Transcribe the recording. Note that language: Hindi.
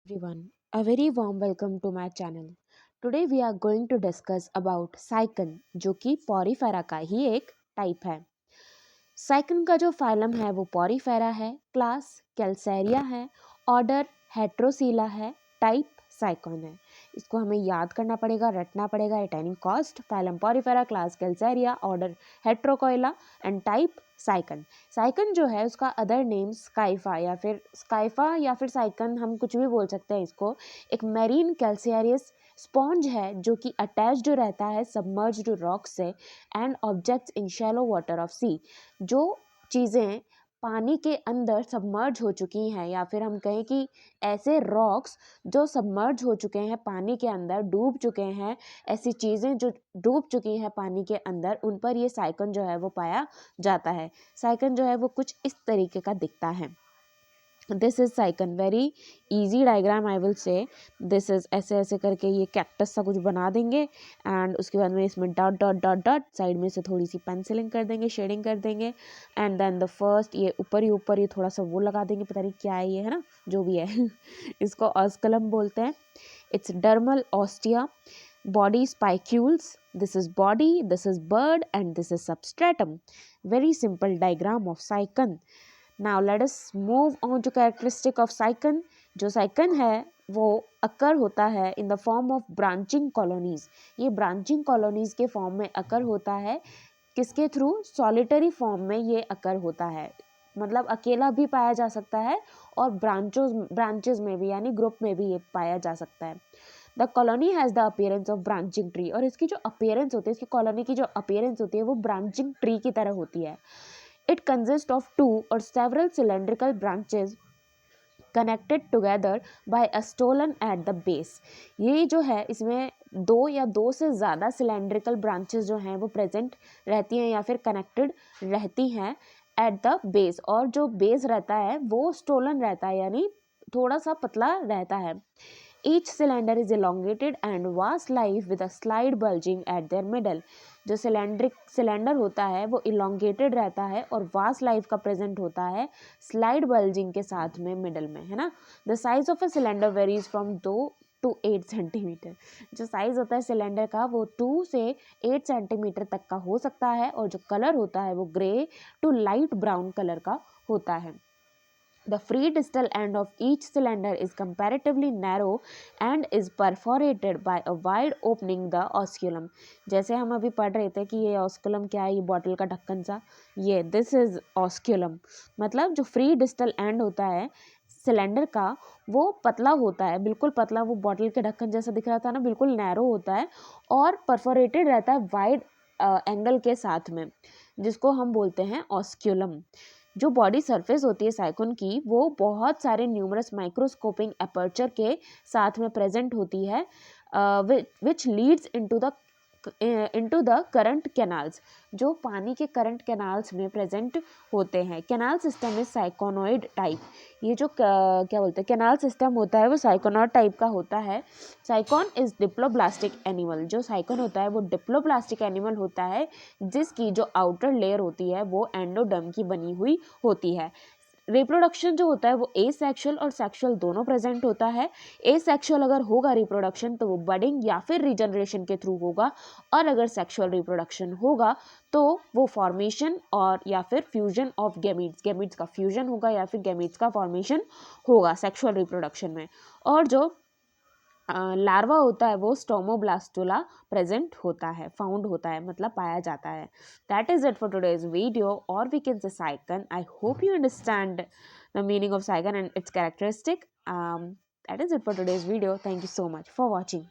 Everyone, a very warm welcome to my channel. Today we are going to discuss about साइकन जो कि पॉरीफेरा का ही एक टाइप है। साइकन का जो फाइलम है वो पॉरीफेरा है, क्लास कैल्सेरिया है, ऑर्डर हेट्रोसीला है, टाइप साइकन है। इसको हमें याद करना पड़ेगा, रटना पड़ेगा at any cost. Phylum porifera, class calcarea, order heterocoela and type sycon. Sycon जो है उसका अदर नेम स्काइफा या फिर साइकन, हम कुछ भी बोल सकते हैं इसको। एक मेरीन कैल्सियरियस स्पॉन्ज है जो कि अटैच्ड रहता है सबमर्ज्ड रॉक से and objects in shallow water of sea. जो चीज़ें पानी के अंदर सबमर्ज हो चुकी हैं या फिर हम कहें कि ऐसे रॉक्स जो सबमर्ज हो चुके हैं, पानी के अंदर डूब चुके हैं, ऐसी चीज़ें जो डूब चुकी हैं पानी के अंदर, उन पर ये साइकन जो है वो पाया जाता है। साइकन जो है वो कुछ इस तरीके का दिखता है। This is sycon, very easy diagram I will say. This is ऐसे ऐसे करके ये कैक्टस सा कुछ बना देंगे एंड उसके बाद में इसमें dot dot dot dot side में से थोड़ी सी पेंसिलिंग कर देंगे, शेडिंग कर देंगे एंड देन द फर्स्ट ये ऊपर ये थोड़ा सा वो लगा देंगे, पता नहीं क्या है ये, है ना, जो भी है इसको ऑस्कलम बोलते हैं। It's dermal ostia, body spicules, this is body, this is bird and this is substratum. Very simple diagram of cycon. Now let us move on to characteristic of cycon. जो cycon है वो अकर होता है in the form of branching colonies. ये ब्रांचिंग कॉलोनीज के फॉर्म में अकर होता है। किसके थ्रू? सॉलिटरी फॉर्म में ये अकर होता है, मतलब अकेला भी पाया जा सकता है और ब्रांचेस में भी यानी ग्रुप में भी ये पाया जा सकता है। The colony has the appearance of branching tree, और इसकी जो अपीयरेंस होती है, इसकी कॉलोनी की जो अपीयरेंस होती है वो ब्रांचिंग ट्री की तरह होती है। इट कंसिस्ट ऑफ 2 और several cylindrical branches connected together by a stolon at the base. ये जो है इसमें 2 या 2 से ज़्यादा सिलेंड्रिकल ब्रांचेस जो हैं वो प्रेजेंट रहती हैं या फिर कनेक्टेड रहती हैं एट द बेस, और जो बेस रहता है वो स्टोलन रहता है यानी थोड़ा सा पतला रहता है। Each cylinder is elongated and vast life with a slight bulging at their middle. जो सिलेंडर होता है वो इलोंगेटेड रहता है और वास्ट लाइफ का प्रेजेंट होता है स्लाइड बल्जिंग के साथ में मिडल में, है ना। The size of a cylinder varies from 2 to 8 centimetre. जो साइज होता है सिलेंडर का वो 2 से 8 सेंटीमीटर तक का हो सकता है और जो कलर होता है वो grey to light brown colour का होता है। The free distal end of each cylinder is comparatively narrow and is perforated by a wide opening, the osculum. जैसे हम अभी पढ़ रहे थे कि ये osculum क्या है, ये बॉटल का ढक्कन सा, ये this is osculum। मतलब जो free distal end होता है सिलेंडर का वो पतला होता है, बिल्कुल पतला, वो बॉटल के ढक्कन जैसा दिख रहा था ना, बिल्कुल नैरो होता है और परफोरेटेड रहता है वाइड एंगल के साथ में, जिसको हम बोलते हैं ऑस्क्यूलम। जो बॉडी सरफेस होती है साइकोन की वो बहुत सारे न्यूमरस माइक्रोस्कोपिंग अपर्चर के साथ में प्रेजेंट होती है, which leads into the current canals, जो पानी के करंट कैनाल्स में प्रेजेंट होते हैं। Canal system is syconoid type. ये जो क्या बोलते हैं कैनाल सिस्टम होता है वो साइकोनॉइड टाइप का होता है। Sycon is diploblastic animal. जो साइकोन होता है वो डिप्लोब्लास्टिक एनिमल होता है जिसकी जो आउटर लेयर होती है वो एंडोडर्म की बनी हुई होती है। रिप्रोडक्शन जो होता है वो ए सेक्शुअल और सेक्शुअल दोनों प्रेजेंट होता है। ए सेक्शुअल अगर होगा रिप्रोडक्शन तो वो बडिंग या फिर रिजनरेशन के थ्रू होगा, और अगर सेक्शुअल रिप्रोडक्शन होगा तो वो फॉर्मेशन और या फिर फ्यूजन ऑफ गैमीट्स का फ्यूजन होगा या फिर गैमीट्स का फॉर्मेशन होगा सेक्शुअल रिप्रोडक्शन में। और जो लार्वा होता है वो स्टोमोब्लास्टुला प्रेजेंट होता है, फाउंड होता है, मतलब पाया जाता है। That is it for today's video, और we can say sycon. I hope you understand the meaning of sycon and its characteristic. That is it for today's video. Thank you so much for watching.